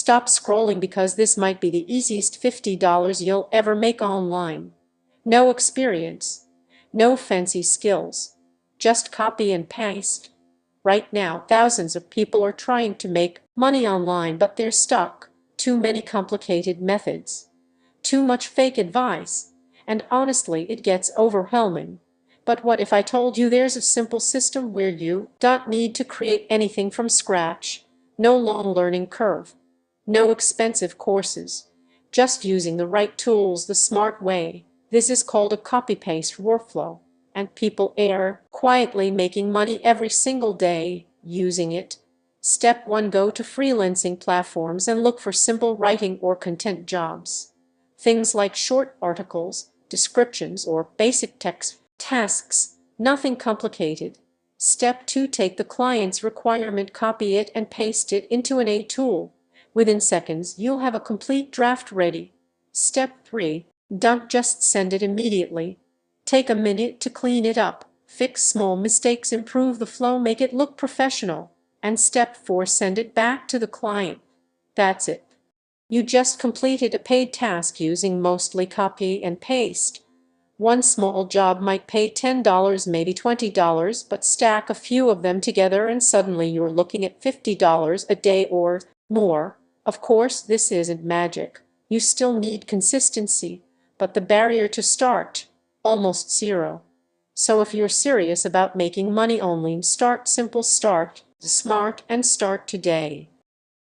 Stop scrolling because this might be the easiest $50 you'll ever make online. No experience, no fancy skills, just copy and paste. Right now, thousands of people are trying to make money online, but they're stuck. Too many complicated methods, too much fake advice, and honestly, it gets overwhelming. But what if I told you there's a simple system where you don't need to create anything from scratch? No long learning curve, no expensive courses, just using the right tools the smart way. This is called a copy-paste workflow, and people are quietly making money every single day using it. Step 1. Go to freelancing platforms and look for simple writing or content jobs. Things like short articles, descriptions, or basic text tasks. Nothing complicated. Step 2. Take the client's requirement, copy it, and paste it into an AI tool. Within seconds, you'll have a complete draft ready. Step 3. Don't just send it immediately. Take a minute to clean it up, fix small mistakes, improve the flow, make it look professional. And step 4. Send it back to the client. That's it. You just completed a paid task using mostly copy and paste. One small job might pay $10, maybe $20, but stack a few of them together and suddenly you're looking at $50 a day or more. Of course, this isn't magic. You still need consistency, but the barrier to start, almost zero. So if you're serious about making money online, start simple, start smart, and start today.